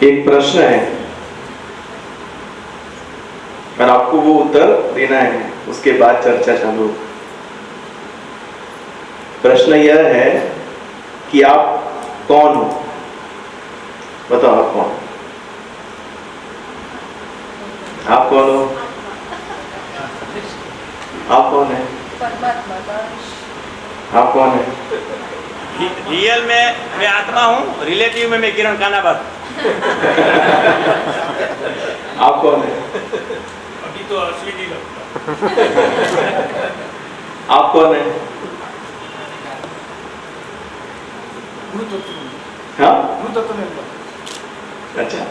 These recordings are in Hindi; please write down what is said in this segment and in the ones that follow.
एक प्रश्न है और आपको वो उत्तर देना है, उसके बाद चर्चा चालू। प्रश्न यह है कि आप कौन हो? बताओ आप कौन? आप कौन हो? आप कौन है? आप कौन है? रियल में मैं आत्मा हूँ, रिलेटिव में मैं किरण कानाबाद। आप कौन है? अभी तो असली नहीं लगता। आप कौन है? हाँ? अच्छा,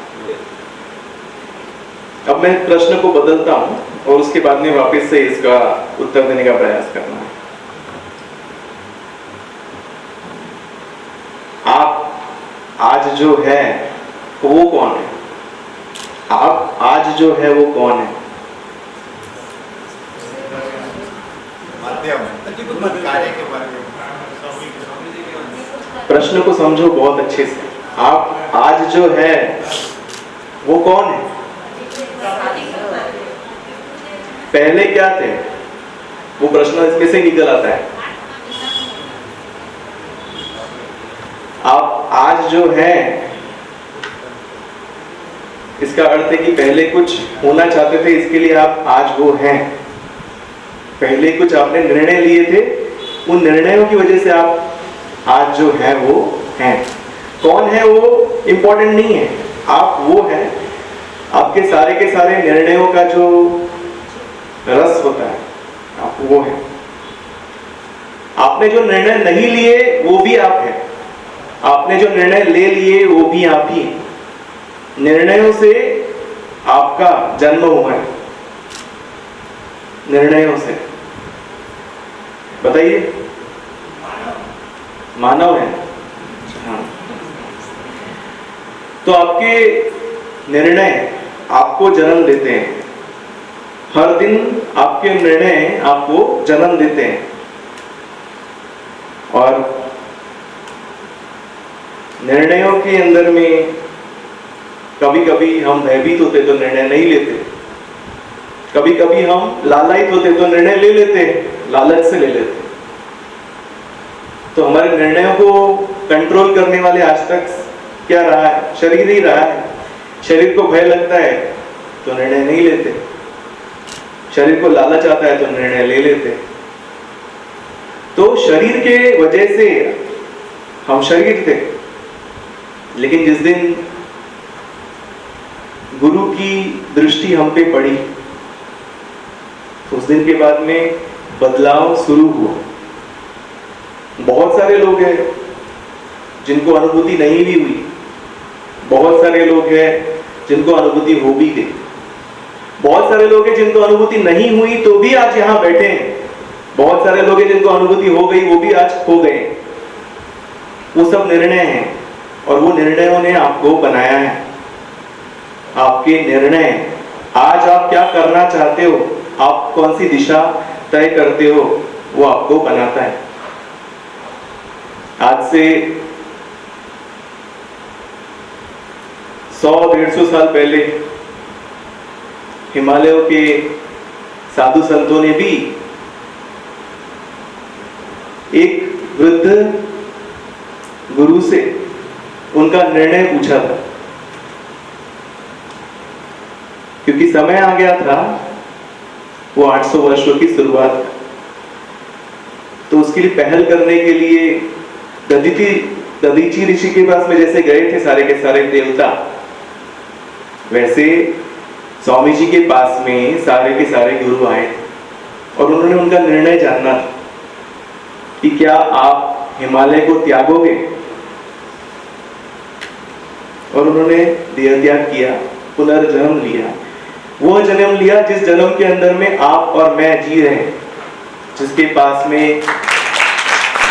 अब मैं प्रश्न को बदलता हूं और उसके बाद में वापस से इसका उत्तर देने का प्रयास करना है। आप आज जो है वो कौन है? आप आज जो है वो कौन है? प्रश्न को समझो बहुत अच्छे से। आप आज जो है वो कौन है? पहले क्या थे? वो प्रश्न इसमें से निकल आता है। आप आज जो है इसका अर्थ है कि पहले कुछ होना चाहते थे, इसके लिए आप आज वो हैं। पहले कुछ आपने निर्णय लिए थे, उन निर्णयों की वजह से आप आज जो है वो हैं। कौन है वो इंपॉर्टेंट नहीं है, आप वो हैं। आपके सारे के सारे निर्णयों का जो रस होता है, आप वो हैं। आपने जो निर्णय नहीं लिए वो भी आप हैं, आपने जो निर्णय ले लिए वो भी आप ही हैं। निर्णयों से आपका जन्म हुआ है, निर्णयों से। बताइए, मानव है। हाँ, तो आपके निर्णय आपको जन्म देते हैं। हर दिन आपके निर्णय आपको जन्म देते हैं। और निर्णयों के अंदर में कभी कभी हम भयभीत होते तो निर्णय नहीं लेते, कभी कभी हम लालायित होते तो निर्णय ले लेते, लालच से ले लेते। तो हमारे निर्णयों को कंट्रोल करने वाले आज तक क्या रहा है? शरीर ही रहा है। शरीर को भय लगता है तो निर्णय नहीं लेते, शरीर को लालच आता है तो निर्णय ले लेते। तो शरीर के वजह से हम शरीर थे, लेकिन जिस दिन गुरु की दृष्टि हम पे पड़ी, उस दिन के बाद में बदलाव शुरू हुआ। बहुत सारे लोग हैं जिनको अनुभूति नहीं भी हुई, बहुत सारे लोग हैं जिनको अनुभूति हो भी गई, बहुत सारे लोग हैं जिनको अनुभूति नहीं हुई तो भी आज यहाँ बैठे हैं, बहुत सारे लोग हैं जिनको अनुभूति हो गई वो भी आज खो गए। वो सब निर्णय हैं और वो निर्णयों ने आपको बनाया है। आपके निर्णय, आज आप क्या करना चाहते हो, आप कौन सी दिशा तय करते हो, वो आपको बनाता है। आज से 100-150 साल पहले हिमालयों के साधु संतों ने भी एक वृद्ध गुरु से उनका निर्णय पूछा था, क्योंकि समय आ गया था, वो 800 वर्षों की शुरुआत। तो उसके लिए पहल करने के लिए दधीची ऋषि के पास में जैसे गए थे सारे के सारे देवता, वैसे स्वामी जी के पास में सारे के सारे गुरु आए और उन्होंने उनका निर्णय जानना था कि क्या आप हिमालय को त्यागोगे। और उन्होंने देह त्याग किया, पुनर्जन्म लिया। वो जन्म लिया जिस जन्म के अंदर में आप और मैं जी रहे हैं, जिसके पास में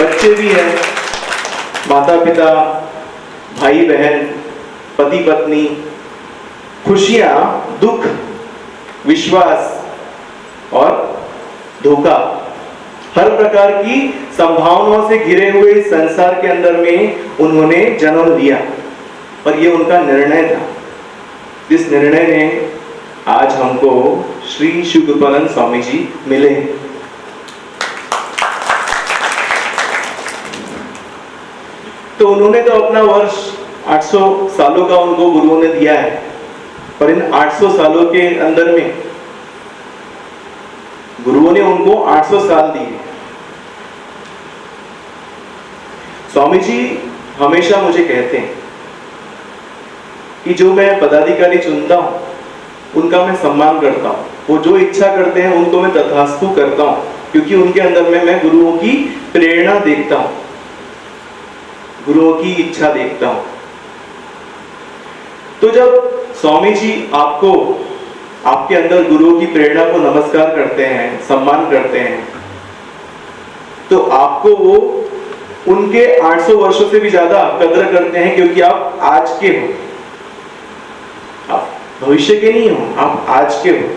बच्चे भी हैं, माता पिता, भाई बहन, पति पत्नी, खुशियां, दुख, विश्वास और धोखा, हर प्रकार की संभावनाओं से घिरे हुए इस संसार के अंदर में उन्होंने जन्म लिया। पर ये उनका निर्णय था, जिस निर्णय ने आज हमको श्री शिव कृपानंद स्वामी जी मिले। तो उन्होंने तो अपना वर्ष 800 सालों का उनको गुरुओं ने दिया है, पर इन 800 सालों के अंदर में गुरुओं ने उनको 800 साल दिए। स्वामी जी हमेशा मुझे कहते हैं कि जो मैं पदाधिकारी चुनता हूं उनका मैं सम्मान करता हूं, वो जो इच्छा करते हैं उनको मैं तथास्तु करता हूं, क्योंकि उनके अंदर में मैं गुरुओं की प्रेरणा देखता हूं, गुरुओं की इच्छा देखता हूं। तो जब स्वामी जी आपको, आपके अंदर गुरुओं की प्रेरणा को नमस्कार करते हैं, सम्मान करते हैं, तो आपको वो उनके 800 वर्षों से भी ज्यादा कदर करते हैं, क्योंकि आप आज के हो, आप भविष्य के नहीं हो, आप आज के हो।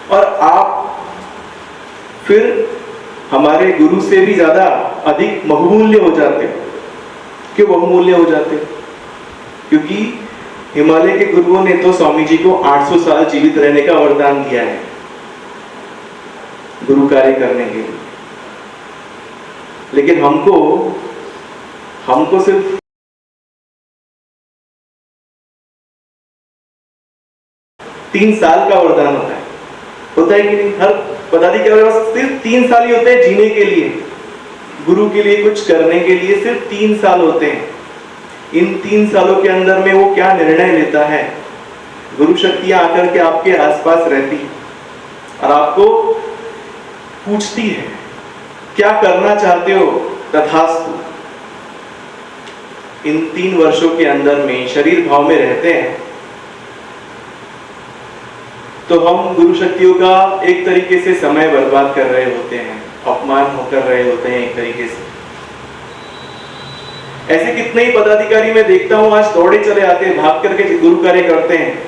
और आप फिर हमारे गुरु से भी ज्यादा अधिक बहुमूल्य हो जाते हो। क्यों बहुमूल्य हो जाते हो? क्योंकि हिमालय के गुरुओं ने तो स्वामी जी को 800 साल जीवित रहने का वरदान दिया है गुरु कार्य करने के लिए, लेकिन हमको सिर्फ तीन साल का वरदान होता है कि नहीं? हर पदाधिकारी के पास सिर्फ 3 साल ही होते हैं जीने के लिए, गुरु के लिए कुछ करने के लिए सिर्फ 3 साल होते हैं। इन 3 सालों के अंदर में वो क्या निर्णय लेता है, गुरु शक्तियां आकर के आपके आसपास रहती है और आपको पूछती है क्या करना चाहते हो, तथास्तु। इन 3 वर्षों के अंदर में शरीर भाव में रहते हैं तो हम गुरु शक्तियों का एक तरीके से समय बर्बाद कर रहे होते हैं, अपमान होकर रहे होते हैं एक तरीके से। ऐसे कितने ही पदाधिकारी मैं देखता हूं आज दौड़े चले आते हैं, भाग करके गुरु कार्य करते हैं,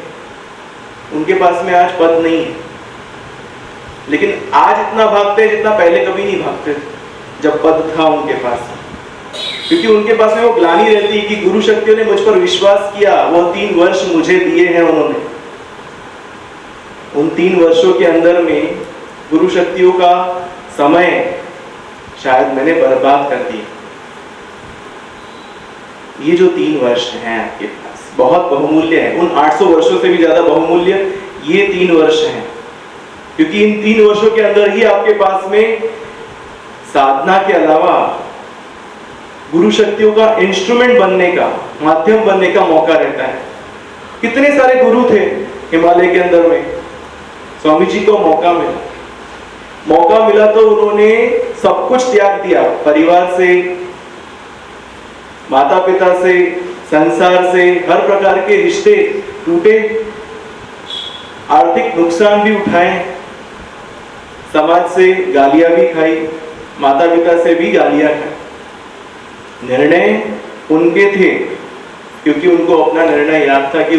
उनके पास में आज पद नहीं है, लेकिन आज इतना भागते हैं जितना पहले कभी नहीं भागते जब पद था उनके पास। क्योंकि उनके पास में वो ग्लानि रहती है कि गुरु शक्तियों ने मुझ पर विश्वास किया, वो 3 वर्ष मुझे दिए हैं उन्होंने। उन 3 वर्षों के अंदर में गुरु शक्तियों का समय शायद मैंने बर्बाद कर दिया। ये जो 3 वर्ष हैं आपके पास बहुत बहुमूल्य है, उन 800 वर्षों से भी ज्यादा बहुमूल्य ये 3 वर्ष हैं, क्योंकि इन 3 वर्षों के अंदर ही आपके पास में साधना के अलावा गुरु शक्तियों का इंस्ट्रूमेंट बनने का, माध्यम बनने का मौका रहता है। कितने सारे गुरु थे हिमालय के अंदर में, स्वामी जी को मौका मिला तो उन्होंने सब कुछ त्याग दिया, परिवार से, माता पिता से, संसार से, हर प्रकार के रिश्ते टूटे, आर्थिक नुकसान भी उठाए, समाज से गालियां भी खाई, माता पिता से भी गालियां खाई। निर्णय उनके थे, क्योंकि उनको अपना निर्णय याद था कि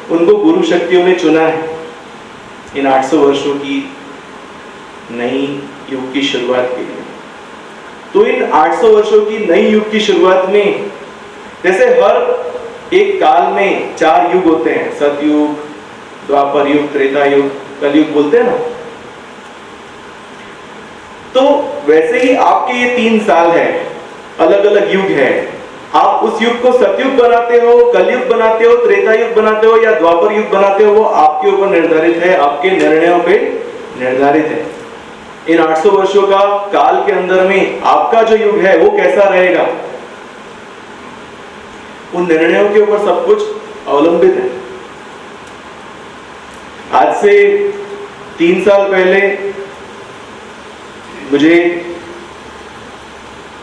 उनको गुरु शक्तियों ने चुना है इन 800 वर्षों की नई युग की शुरुआत के लिए। तो इन 800 वर्षों की नई युग की शुरुआत में, जैसे हर एक काल में 4 युग होते हैं, सतयुग, द्वापर युग, त्रेता युग, कलयुग बोलते हैं ना, तो वैसे ही आपके ये 3 साल है, अलग अलग युग है। आप उस युग को सतयुग बनाते हो, कलयुग बनाते हो, त्रेता युग बनाते हो या द्वापर युग बनाते हो, वो आपके ऊपर निर्धारित है, आपके निर्णयों पे निर्धारित है। इन 800 वर्षों का काल के अंदर में आपका जो युग है वो कैसा रहेगा, उन निर्णयों के ऊपर सब कुछ अवलंबित है। आज से 3 साल पहले मुझे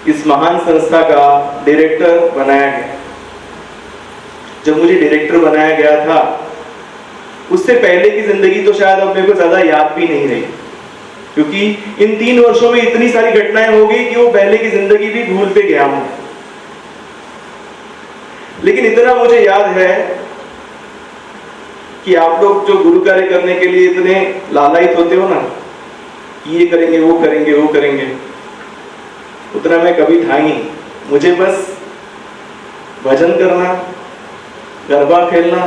इस महान संस्था का डायरेक्टर बनाया गया। जब मुझे डायरेक्टर बनाया गया था, उससे पहले की जिंदगी तो शायद अब मेरे को ज्यादा याद भी नहीं रही, क्योंकि इन 3 वर्षों में इतनी सारी घटनाएं हो गई कि वो पहले की जिंदगी भी भूलते गया हूं। लेकिन इतना मुझे याद है कि आप लोग जो गुरु कार्य करने के लिए इतने लालायित होते हो ना, ये करेंगे वो करेंगे वो करेंगे, उतना मैं कभी था ही नहीं। मुझे बस भजन करना, गरबा खेलना,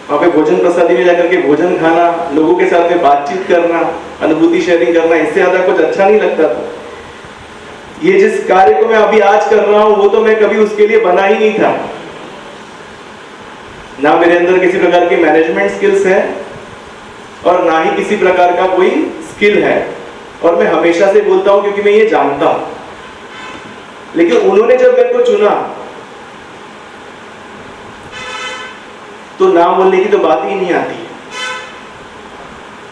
वहाँ पे भोजन प्रसादी में जाकर के भोजन खाना, लोगों के साथ में बातचीत करना, अनुभूति शेयरिंग करना, इससे ज्यादा कुछ अच्छा नहीं लगता था। ये जिस कार्य को मैं अभी आज कर रहा हूं वो तो मैं कभी उसके लिए बना ही नहीं था। ना मेरे अंदर किसी प्रकार की मैनेजमेंट स्किल्स है और ना ही किसी प्रकार का कोई स्किल है, और मैं हमेशा से बोलता हूं क्योंकि मैं ये जानता हूं। लेकिन उन्होंने जब मेरे को चुना तो ना बोलने की तो बात ही नहीं आती।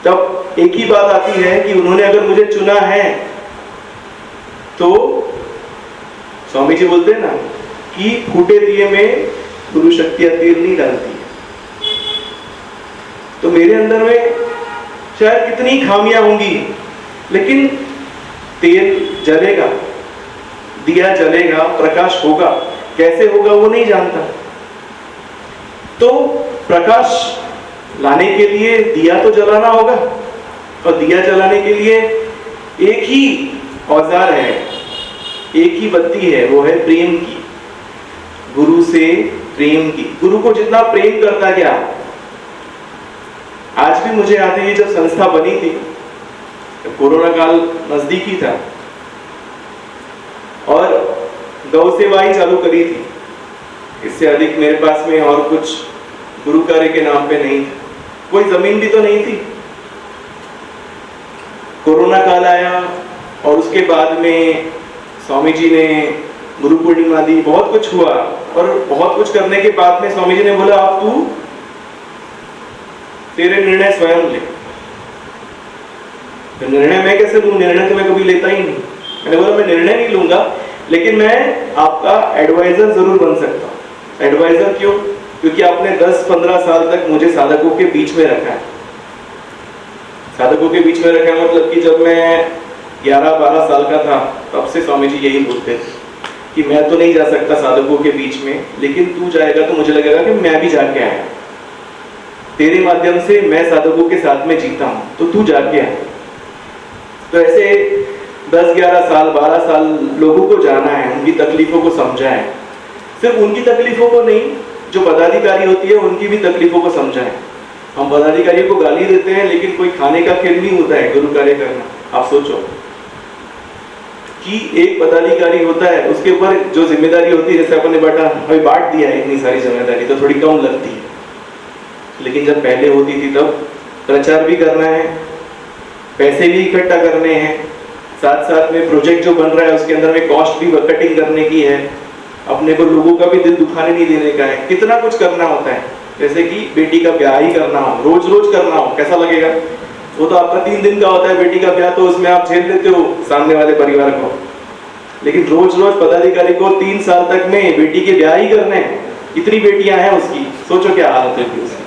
तब एक ही बात आती है कि उन्होंने अगर मुझे चुना है तो स्वामी जी बोलते हैं ना कि फूटे दिए में गुरु शक्ति तेल नहीं डालती है। तो मेरे अंदर में शायद कितनी खामियां होंगी, लेकिन तेल जलेगा, दिया जलेगा, प्रकाश होगा। कैसे होगा वो नहीं जानता। तो प्रकाश लाने के लिए दिया तो जलाना होगा, और दिया जलाने के लिए एक ही औजार है, एक ही बत्ती है, वो है प्रेम की, गुरु से प्रेम की। गुरु को जितना प्रेम करता गया, आज भी मुझे याद है ये जब संस्था बनी थी, कोरोना काल नजदीकी था और गौ सेवा ही चालू करी थी। इससे अधिक मेरे पास में और कुछ गुरु कार्य के नाम पे नहीं था, कोई जमीन भी तो नहीं थी। कोरोना काल आया और उसके बाद में स्वामी जी ने गुरु पूर्णिमा दी, बहुत कुछ हुआ, और बहुत कुछ करने के बाद में स्वामी जी ने बोला अब तू तेरे निर्णय स्वयं ले। तो निर्णय मैं कैसे लूं? निर्णय तो मैं कभी लेता ही नहीं। मैंने बोला मैं निर्णय नहीं लूंगा, लेकिन मैं आपका एडवाइजर जरूर बन सकता हूं। एडवाइजर क्यों? क्योंकि आपने 10-15 साल तक मुझे साधकों के बीच में रखा है। साधकों के बीच में रखा है मतलब कि जब मैं 11-12 साल का था तब से स्वामी जी यही बोलते थे कि मैं तो नहीं जा सकता साधकों के बीच में, लेकिन तू जाएगा तो मुझे लगेगा कि मैं भी जाके आया, तेरे माध्यम से मैं साधकों के साथ में जीता हूं, तो तू जाके आ। तो ऐसे 10-11 साल 12 साल लोगों को जाना है, उनकी तकलीफों को समझा है। सिर्फ उनकी तकलीफों को नहीं, जो पदाधिकारी होती है उनकी भी तकलीफों को समझा है। हम पदाधिकारियों को गाली देते हैं, लेकिन कोई खाने का खेल नहीं होता है गुरु कार्य करना। आप सोचो कि एक पदाधिकारी होता है, उसके ऊपर जो जिम्मेदारी होती है, जैसे अपन ने अभी बांट दिया है इतनी सारी जिम्मेदारी, तो थोड़ी कम लगती है। लेकिन जब पहले होती थी तब प्रचार भी करना है, पैसे भी इकट्ठा करने हैं, साथ साथ में प्रोजेक्ट जो बन रहा है उसके अंदर में कॉस्ट भी कटिंग करने की है, अपने को लोगों का भी दिल दुखाने नहीं देने का है, कितना कुछ करना होता है। जैसे कि बेटी का ब्याह ही करना हो, रोज रोज करना हो, कैसा लगेगा? वो तो आपका 3 दिन का होता है बेटी का ब्याह, तो उसमें आप झेल लेते हो सामने वाले परिवार को। लेकिन रोज रोज पदाधिकारी को 3 साल तक में बेटी के ब्याह ही करने हैं। इतनी बेटियां हैं उसकी, सोचो क्या हालत है उसकी।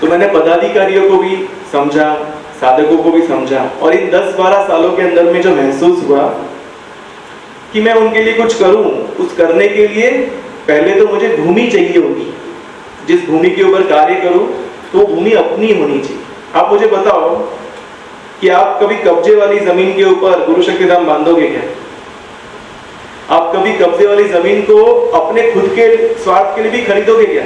तो मैंने पदाधिकारियों को भी समझा, साधकों को भी समझा, और इन 10-12 सालों के अंदर में जो महसूस हुआ कि मैं उनके लिए कुछ करूं, कुछ करने के लिए पहले तो मुझे भूमि चाहिए होगी। जिस भूमि के ऊपर कार्य करूं तो भूमि अपनी होनी चाहिए। आप मुझे बताओ कि आप कभी कब्जे वाली जमीन के ऊपर गुरु शक्ति धाम बांधोगे क्या? आप कभी कब्जे वाली जमीन को अपने खुद के स्वार्थ के लिए भी खरीदोगे क्या?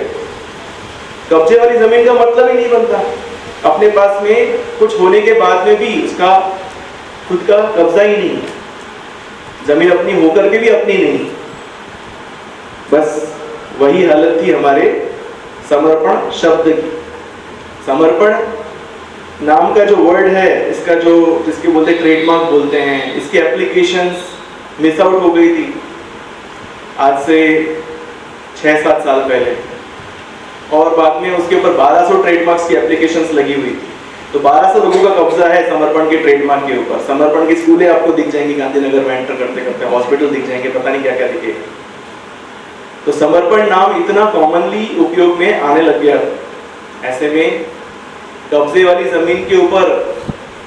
कब्जे वाली जमीन का मतलब ही नहीं बनता। अपने पास में कुछ होने के बाद में भी उसका खुद का कब्जा ही नहीं, जमीन अपनी होकर के भी अपनी नहीं। बस वही हालत थी हमारे समर्पण शब्द की। समर्पण नाम का जो वर्ड है, इसका जो जिसके बोलते ट्रेडमार्क बोलते हैं, इसकी एप्लीकेशंस मिस आउट हो गई थी आज से 6-7 साल पहले, और बाद में उसके ऊपर 1200 ट्रेडमार्क्स की एप्लीकेशंस लगी हुई थी। तो 1200 लोगों का कब्जा है समर्पण के ट्रेडमार्क के ऊपर। समर्पण की स्कूलें आपको दिख जाएंगी गांधीनगर में एंटर करते करते, हॉस्पिटल दिख जाएंगे, पता नहीं क्या क्या दिखेगा। तो समर्पण नाम इतना कॉमनली उपयोग में आने लग गया। ऐसे में कब्जे वाली जमीन के ऊपर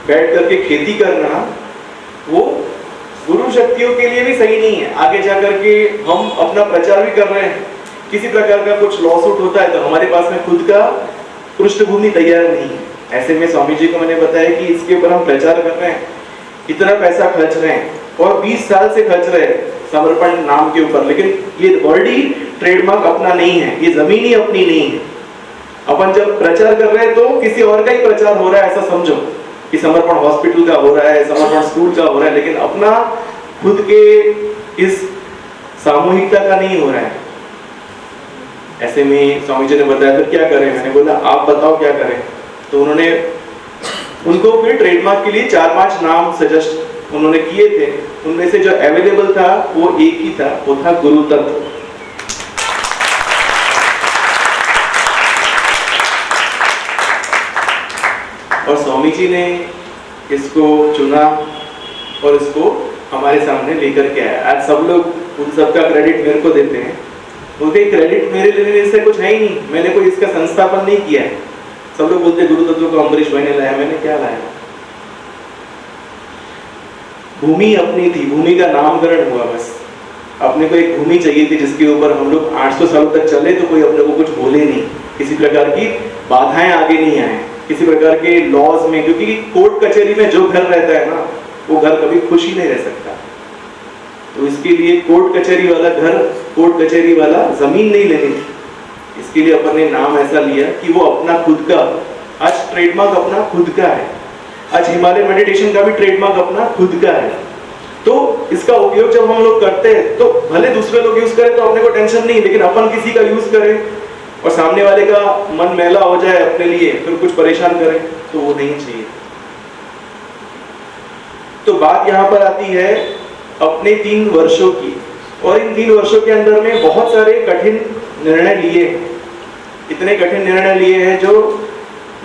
बैठ करके खेती करना वो गुरु शक्तियों के लिए भी सही नहीं है। आगे जाकर के हम अपना प्रचार भी कर रहे हैं, किसी प्रकार का कुछ लॉसूट होता है तो हमारे पास में खुद का पृष्ठभूमि तैयार नहीं है। ऐसे में स्वामी जी को मैंने बताया कि इसके ऊपर हम प्रचार कर रहे हैं, इतना पैसा खर्च रहे हैं और 20 साल से खर्च रहे हैं, समर्पण नाम के ऊपर, लेकिन ये वर्ड ही ट्रेडमार्क अपना नहीं है, ये जमीन ही अपनी नहीं है। अपन जब प्रचार कर रहे हैं तो किसी और का ही प्रचार हो रहा है ऐसा समझो, कि समर्पण हॉस्पिटल का हो रहा है, समर्पण स्कूल का हो रहा है, लेकिन अपना खुद के इस सामूहिकता का नहीं हो रहा है। ऐसे में स्वामी जी ने बताया फिर क्या करें, मैंने बोला आप बताओ क्या करें। तो उन्होंने उनको फिर ट्रेडमार्क के लिए 4-5 नाम सजेस्ट उन्होंने किए थे। उनमें से जो अवेलेबल था वो एक ही था, वो था गुरु तत्व। और स्वामी जी ने इसको चुना और इसको हमारे सामने लेकर के आया। आज सब लोग उन सबका क्रेडिट मेरे को देते हैं, बोलते क्रेडिट मेरे लेने से कुछ है ही नहीं, मैंने कोई इसका संस्थापन नहीं किया है। सब लोग बोलते गुरु तत्व को अम्बरीश भाई ने लाया, मैंने क्या लाया? भूमि अपनी थी, भूमि का नामकरण हुआ बस। अपने को एक भूमि चाहिए थी जिसके ऊपर हम लोग 800 सालों तक चले तो कोई अपने को कुछ बोले नहीं, किसी प्रकार की बाधाएं आगे नहीं आए, किसी प्रकार के लॉज में, क्योंकि कोर्ट कचहरी में जो घर रहता है ना वो घर कभी खुश ही नहीं रह सकता। तो इसके लिए कोर्ट कचहरी वाला घर, कोर्ट कचहरी वाला जमीन नहीं लेनी थी। इसके लिए अपन ने नाम ऐसा लिया कि वो अपना खुद का, आज ट्रेडमार्क अपना खुद का है। आज हिमालय मेडिटेशन का भी ट्रेडमार्क अपना खुद का है। तो इसका उपयोग जब हम लोग करते हैं तो भले दूसरे लोग यूज करें तो अपने को टेंशन नहीं, लेकिन अपन किसी का यूज करें और सामने वाले का मन मैला हो जाए अपने लिए, फिर कुछ परेशान करें, तो वो नहीं चाहिए। तो बात यहाँ पर आती है अपने 3 वर्षों की, और इन 3 वर्षों के अंदर में बहुत सारे कठिन निर्णय लिए, इतने कठिन निर्णय लिए हैं जो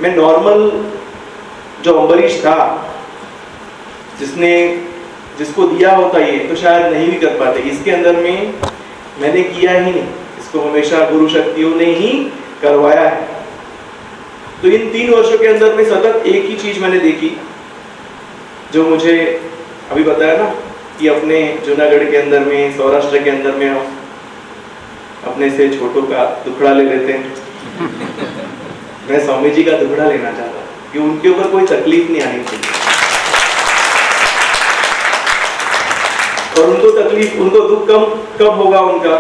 मैं नॉर्मल जो अम्बरीश था जिसको दिया होता ये तो शायद नहीं भी कर पाते। इसके अंदर में मैंने किया ही नहीं, इसको हमेशा गुरु शक्तियों ने ही करवाया है। तो इन 3 वर्षों के अंदर में सतत एक ही चीज मैंने देखी, जो मुझे अभी बताया ना कि अपने जूनागढ़ के अंदर में, सौराष्ट्र के अंदर में हम अपने से छोटों का दुखड़ा ले लेते हैं। मैं स्वामी जी का दुखड़ा लेना चाहता कि उनके ऊपर कोई तकलीफ नहीं आनी चाहिए, और उनको तकलीफ, उनको दुख कब होगा उनका,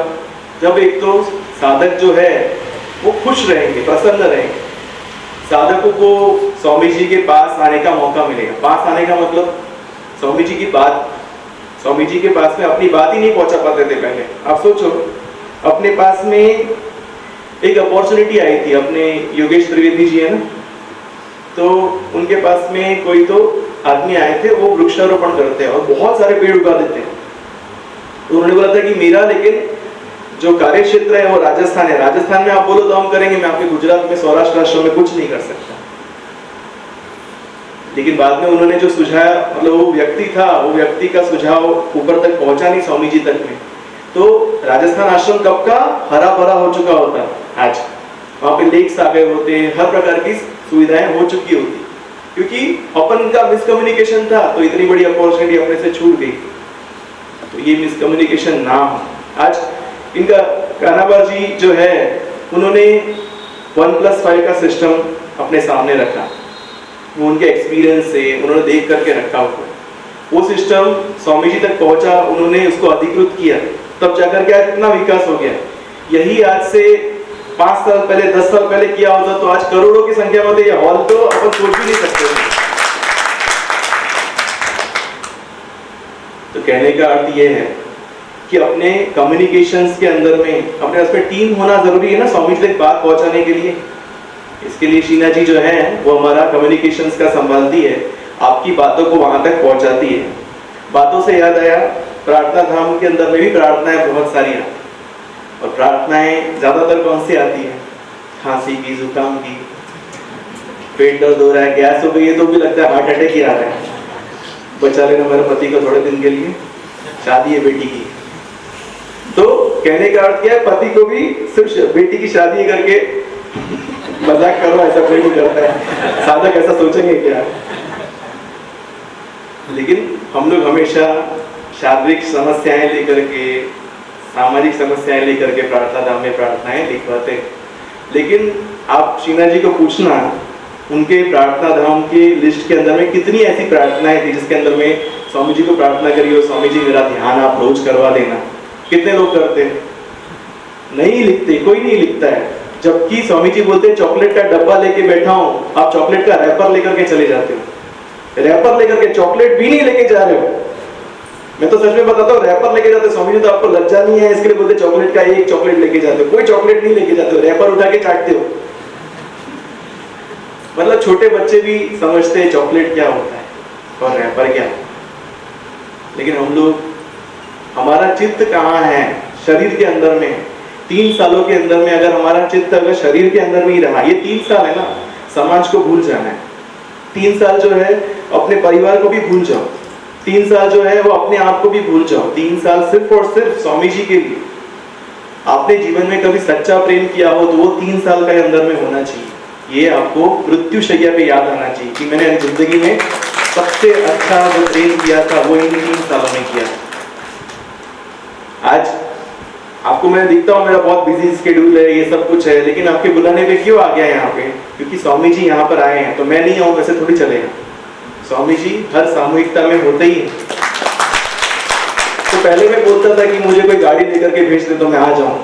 जब एक तो साधक जो है वो खुश रहेंगे, प्रसन्न रहेंगे। साधकों को स्वामी जी के पास आने का मौका मिलेगा। पास आने का मतलब स्वामी जी की बात, स्वामी जी के पास में अपनी बात ही नहीं पहुंचा पाते थे पहले। आप सोचो, अपने पास में एक अपॉर्चुनिटी आई थी, अपने योगेश त्रिवेदी जी है ना, तो उनके पास में कोई तो आदमी आए थे, वो वृक्षारोपण करते हैं और बहुत सारे पेड़ उगा देते हैं। तो उन्होंने बोला था कि मेरा लेकिन जो कार्य क्षेत्र है वो राजस्थान है, राजस्थान में आप बोलो तो हम करेंगे, मैं आपके गुजरात में, सौराष्ट्र राष्ट्र में कुछ नहीं कर सकता। लेकिन बाद में उन्होंने जो सुझाया, मतलब वो व्यक्ति था, वो व्यक्ति का सुझाव ऊपर तक पहुंचा नहीं, स्वामी जी तक में, तो राजस्थान आश्रम कब का हरा भरा हो चुका होता। आज वहां पे लेक्स आ गए होते, हर प्रकार की सुविधाएं हो चुकी होती, क्योंकि अपन का मिसकम्युनिकेशन था, तो इतनी बड़ी अपॉर्चुनिटी अपने से छूट गई। तो ये मिसकम्युनिकेशन ना हो। आज इनका कानाबार जी जो है, उन्होंने 1+5 का सिस्टम अपने सामने रखा, वो उनके एक्सपीरियंस से उन्होंने देख करके रखा हुआ। वो सिस्टम स्वामी जी तक पहुंचा, उन्होंने उसको अधिकृत किया, तब जाकर के आज इतना विकास हो गया। यही आज से 5 साल पहले, 10 साल पहले किया होता तो आज करोड़ों की संख्या में ये हॉल तो अपन सोच भी नहीं सकते थे। तो कहने का अर्थ ये है कि अपने कम्युनिकेशंस के अंदर में अपने पास में टीम होना जरूरी है ना, स्वामी जी तक बात पहुंचाने के लिए। इसके लिए शीना जी जो है वो हमारा कम्युनिकेशंस का संभालती है, आपकी बातों को वहां तक पहुंचाती है। बातों से याद आया, प्रार्थना धाम के अंदर में भी प्रार्थनाएं बहुत सारी हैं, और प्रार्थनाएं ज्यादातर कौन सी आती है? खांसी की, जुकाम की, पेट दर्द हो रहा है, गैस हो गई है, तो भी लगता है हार्ट अटैक ही आ रहा है, बचा लेना मेरे पति को थोड़े दिन के लिए, शादी है बेटी की। तो कहने का अर्थ क्या है, पति को भी सिर्फ बेटी की शादी करके मजाक करो, ऐसा कोई नहीं करता है, साधक ऐसा सोचेंगे क्या? लेकिन हम लोग हमेशा शारीरिक समस्याएं लेकर के, सामाजिक समस्याएं लेकर के प्रार्थना धाम में प्रार्थनाएं लिखवाते। लेकिन आप शीना जी को पूछना उनके प्रार्थना धाम के लिस्ट के अंदर में कितनी ऐसी प्रार्थनाएं थी जिसके अंदर में स्वामी जी को प्रार्थना करी हो, स्वामी जी मेरा ध्यान आप रोज करवा देना। कितने लोग करते हैं? नहीं लिखते, कोई नहीं लिखता है। जबकि स्वामी जी बोलते हैं चॉकलेट का डब्बा लेके बैठा हूं, आप चॉकलेट का रैपर लेकर के चले जाते हो। रैपर लेकर के, चॉकलेट भी नहीं लेके जा रहे हो। मैं तो सच में बताता हूँ, रैपर लेके जाते स्वामी जी तो आपको लज्जा नहीं है इसके लिए बोलते चॉकलेट का एक चॉकलेट लेके जाते हो। कोई चॉकलेट नहीं लेके जाते हो, रैपर उठा के चाटते हो। मतलब छोटे बच्चे भी समझते हैं चॉकलेट क्या होता है और रैपर क्या होता है। लेकिन हम लोग, हमारा चित्त कहाँ है? शरीर के अंदर में। 3 सालों के अंदर में अगर हमारा चित्त अगर शरीर के अंदर में ही रहा, ये 3 साल है ना, समाज को भूल जाना है। 3 साल जो है अपने परिवार को भी भूल जाओ। 3 साल जो है वो अपने आप को भी भूल जाओ। 3 साल सिर्फ और सिर्फ स्वामी जी के लिए। आपने जीवन में कभी सच्चा प्रेम किया हो तो वो 3 साल के अंदर में होना चाहिए। ये आपको मृत्यु शैया पे याद आना चाहिए कि मैंने जिंदगी में सबसे अच्छा जो प्रेम किया था वो इन 3 सालों में किया। आज आपको मैं दिखता हूँ मेरा बहुत बिजी स्केड्यूल है, ये सब कुछ है, लेकिन आपके बुलाने पे क्यों आ गया यहाँ पे? क्योंकि स्वामी जी यहाँ पर आए हैं। तो मैं नहीं आऊँ वैसे थोड़ी चलेगा। स्वामी जी हर सामूहिकता में होते ही हैं। तो पहले मैं बोलता था कि मुझे कोई गाड़ी लेकर के भेज दे तो मैं आ जाऊं,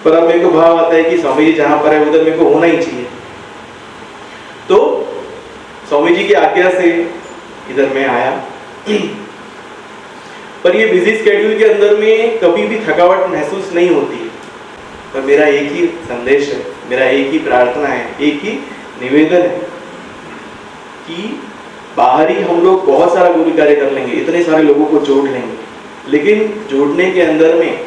पर अब मेरे को भाव आता है कि स्वामी जी जहां पर है उधर मेरे को होना ही चाहिए। तो स्वामी जी की आज्ञा से इधर मैं आया। पर ये बिजी स्केड्यूल के अंदर में कभी भी थकावट महसूस नहीं होती है। पर मेरा एक ही संदेश है, मेरा एक ही प्रार्थना है, एक ही निवेदन है कि बाहर ही हम लोग बहुत सारा गुरु कार्य कर लेंगे, इतने सारे लोगों को जोड़ लेंगे, लेकिन जोड़ने के अंदर में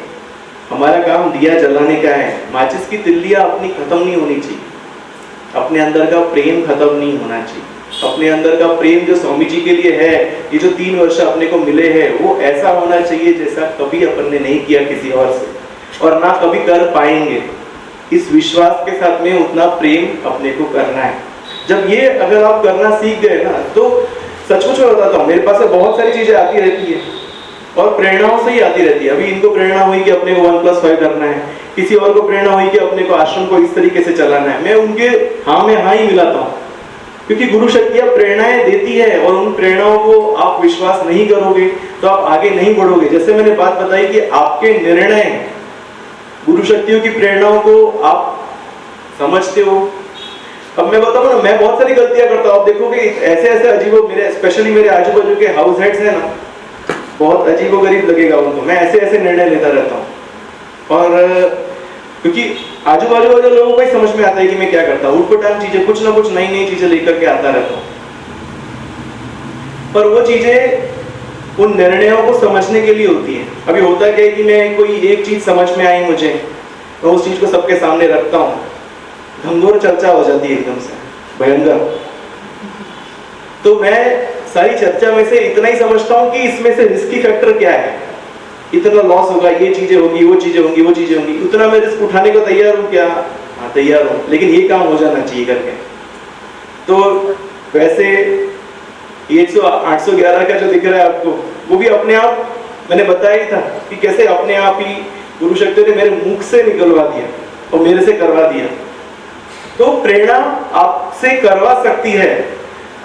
हमारा काम दिया जलाने का है। माचिस की तिल्लियां अपनी खत्म नहीं होनी चाहिए, अपने अंदर का प्रेम खत्म नहीं होना चाहिए। अपने अंदर का प्रेम जो स्वामी जी के लिए है, ये जो 3 वर्ष अपने को मिले हैं, वो ऐसा होना चाहिए जैसा कभी अपन ने नहीं किया किसी और से, और ना कभी कर पाएंगे। इस विश्वास के साथ में उतना प्रेम अपने को करना है। जब ये अगर आप करना सीख गए ना, तो सचमुच में बताता हूँ, मेरे पास बहुत सारी चीजें आती रहती है और प्रेरणाओं से ही आती रहती है। अभी इनको प्रेरणा हुई कि अपने को 1+5 करना है, किसी और को प्रेरणा हुई कि अपने को आश्रम को इस तरीके से चलाना है। मैं उनके हाँ में हाँ ही मिलाता हूँ, क्योंकि गुरु शक्तियां प्रेरणाएं देती है और उन प्रेरणाओं को आप विश्वास नहीं करोगे तो आप आगे नहीं बढ़ोगे। जैसे मैंने बात बताई कि आपके निर्णय गुरु शक्तियों की प्रेरणाओं को आप समझते हो। अब मैं बताऊँ ना, मैं बहुत सारी गलतियां करता हूँ। आप देखोगे ऐसे ऐसे अजीबो, मेरे स्पेशली मेरे आजू बाजू के हाउस हेड्स हैं ना, बहुत अजीबो गरीब लगेगा उनको, मैं ऐसे ऐसे निर्णय लेता रहता हूँ। और क्योंकि आजू बाजू वाले लोगों को ही समझ में आता है कि मैं क्या करता हूँ। उठपटांग चीजें, कुछ ना कुछ नई नई चीजें लेकर के आता रहता हूँ, पर वो चीजें उन निर्णयों को समझने के लिए होती है। अभी होता क्या है कि मैं कोई एक चीज समझ में आई मुझे, मैं उस चीज को सबके सामने रखता हूँ, घंघोर चर्चा हो जाती है एकदम से भयंकर। तो मैं सारी चर्चा में से इतना ही समझता हूँ कि इसमें से रिस्की फैक्टर क्या है, इतना लॉस होगा, ये चीजें होगी, वो चीजें होंगी, वो चीजें होंगी, उतना मैं रिस्क उठाने को तैयार हूँ क्या? हाँ तैयार हूँ, लेकिन ये काम हो जाना चाहिए करके। तो वैसे 811 का जो दिख रहा है आपको, वो भी अपने आप मैंने बताया ही था कि कैसे अपने आप ही गुरु शक्ति ने मेरे मुख से निकलवा दिया और मेरे से करवा दिया। तो प्रेरणा आपसे करवा सकती है।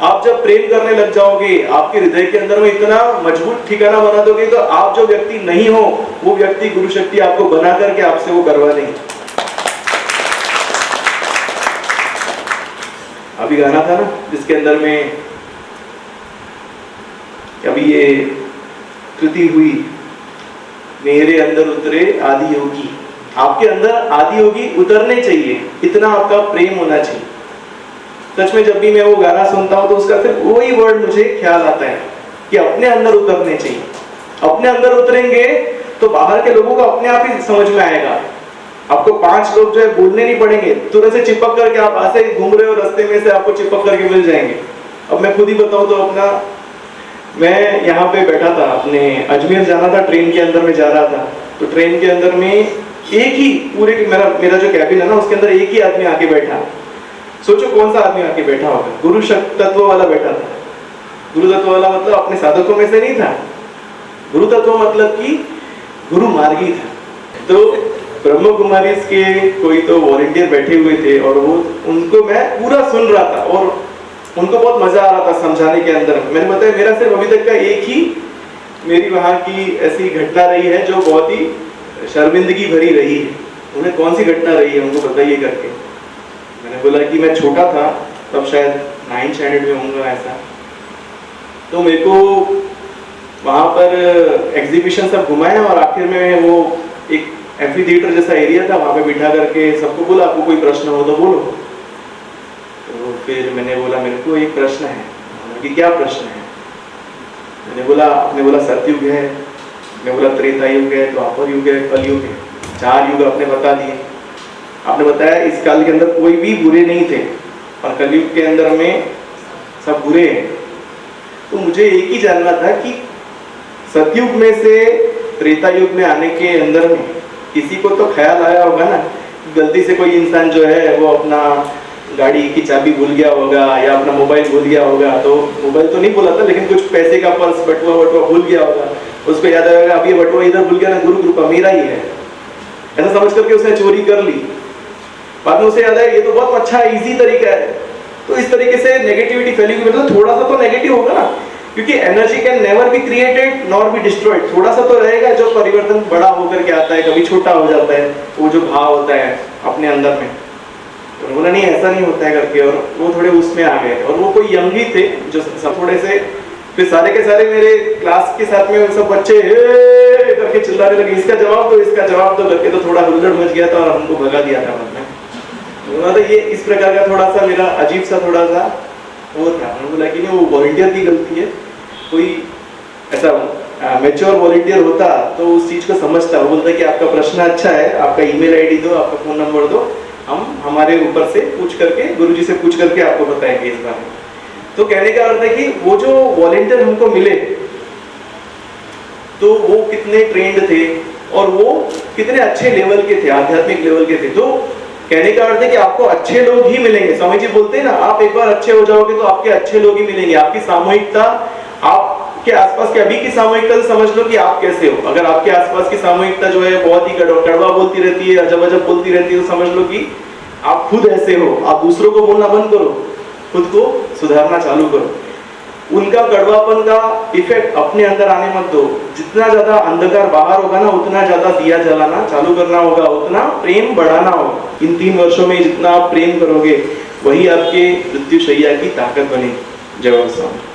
आप जब प्रेम करने लग जाओगे, आपके हृदय के अंदर में इतना मजबूत ठिकाना बना दोगे, तो आप जो व्यक्ति नहीं हो वो व्यक्ति गुरु शक्ति आपको बना करके आपसे वो करवा देंगे। अभी गाना था ना जिसके अंदर में अभी ये कृति हुई, मेरे अंदर उतरे आदि योगी। आपके अंदर आदि योगी उतरने चाहिए, इतना आपका प्रेम होना चाहिए। सच में जब भी मैं वो गाना सुनता हूँ तो उसका सिर्फ वही वर्ड मुझे ख्याल आता है कि अपने अंदर उतरने चाहिए। अपने अंदर उतरेंगे तो बाहर के लोगों को अपने आप ही समझ में आएगा। आपको 5 लोग जो है बोलने नहीं पड़ेंगे, तुरंत से चिपक करके आप ऐसे घूम रहे हो रास्ते में से आपको चिपक करके मिल जाएंगे। अब मैं खुद ही बताऊं तो अपना, मैं यहाँ पे बैठा था, अपने अजमेर जाना था, ट्रेन के अंदर में जा रहा था। तो ट्रेन के अंदर में एक ही पूरे मेरा जो कैबिन है ना उसके अंदर एक ही आदमी आके बैठा। सोचो कौन सा आदमी आके बैठा होगा? गुरु तत्व वाला बैठा था। गुरु तत्व वाला मतलब अपने साधकों में से नहीं था, गुरु तत्व मतलब कि गुरु मार्गी था। तो ब्रह्म कुमारी के कोई तो वॉलंटियर बैठे हुए थे और वो उनको मैं पूरा सुन रहा था और उनको बहुत मजा आ रहा था समझाने के अंदर। मैंने बताया मेरा सिर्फ अभी तक का एक ही मेरी वहाँ की ऐसी घटना रही है जो बहुत ही शर्मिंदगी भरी रही है। उन्हें कौन सी घटना रही है उनको बताइए करके। मैंने बोला कि मैं छोटा था तब शायद 9th स्टैंडर्ड में होऊंगा ऐसा, तो मेरे को वहाँ पर एग्जीबिशन सब घुमाया और आखिर में वो एक एम्फी थिएटर जैसा एरिया था, वहाँ पे बिठा करके सबको बोला आपको कोई प्रश्न हो तो बोलो। तो फिर मैंने बोला मेरे को एक प्रश्न है। कि क्या प्रश्न है? मैंने बोला, आपने बोला सतयुग है, मैं बोला त्रेता युग है, द्वापर युग है, कलयुग है, 4 युग आपने बता दिए। आपने बताया इस काल के अंदर कोई भी बुरे नहीं थे और कलयुग के अंदर में सब बुरे हैं। तो मुझे एक ही जानना था कि सतयुग में से त्रेता युग में आने के अंदर में किसी को तो ख्याल आया होगा ना, गलती से कोई इंसान जो है वो अपना गाड़ी की चाबी भूल गया होगा या अपना मोबाइल भूल गया होगा, तो मोबाइल तो नहीं भूला था लेकिन कुछ पैसे का पर्स बटुआ भूल गया होगा, उसको याद आएगा अब ये बटुआ इधर भूल गया ना, गुरु कृपा मेरा ही है, ऐसा समझ करके उसने चोरी कर ली। बाद में उसे याद आया ये तो बहुत अच्छा इजी तरीका है। तो इस तरीके से नेगेटिविटी फैलेगी, मतलब थोड़ा सा तो नेगेटिव होगा ना, क्योंकि energy can never be created nor be destroyed. थोड़ा सा तो रहेगा जो परिवर्तन बड़ा होकर के आता है, कभी छोटा हो जाता है, वो जो भाव होता है अपने अंदर में। तो बोला नहीं ऐसा नहीं होता है करके, और वो थोड़े उसमें आ गए और वो कोई यंग ही थे जो सब थोड़े से, फिर सारे के सारे मेरे क्लास के साथ में सब बच्चे हे करके चिल्लाने लगे इसका जवाब दो, इसका जवाब दो करके, तो थोड़ा हुल्लड़ मच गया था और हमको भगा दिया था बाद में। तो ये इस प्रकार का थोड़ा सा मेरा अजीब सा थोड़ा सा वो था। उन्होंने बोला कि नहीं वो वॉलंटियर की गलती है, कोई ऐसा मैच्योर वॉलंटियर होता तो उस चीज को समझता। वो बोलता कि आपका प्रश्न अच्छा है, आपका ईमेल आईडी दो, आपका फोन नंबर दो, हम हमारे ऊपर से पूछ करके गुरुजी से पूछ करके आपको बताएंगे इस बारे में। तो कहने का अर्थ है कि वो जो वॉलंटियर हमको मिले तो वो कितने ट्रेंड थे और वो कितने अच्छे लेवल के थे, आध्यात्मिक लेवल के थे। तो कहने का अर्थ है कि आपको अच्छे लोग ही मिलेंगे। स्वामी जी बोलते हैं ना, आप एक बार अच्छे हो जाओगे तो आपके अच्छे लोग ही मिलेंगे। आपकी सामूहिकता, आपके आसपास के अभी की सामूहिकता से समझ लो कि आप कैसे हो। अगर आपके आसपास की सामूहिकता जो है बहुत ही कड़वा बोलती रहती है, अजब अजब बोलती रहती है, तो समझ लो कि आप खुद ऐसे हो। आप दूसरों को बोलना बंद करो, खुद को सुधारना चालू करो। उनका कड़वापन का इफेक्ट अपने अंदर आने मत दो। जितना ज्यादा अंधकार बाहर होगा ना, उतना ज्यादा दिया जलाना चालू करना होगा, उतना प्रेम बढ़ाना होगा। इन 3 वर्षों में जितना आप प्रेम करोगे वही आपके मृत्युशैया की ताकत बनेगी। जय स्वामी।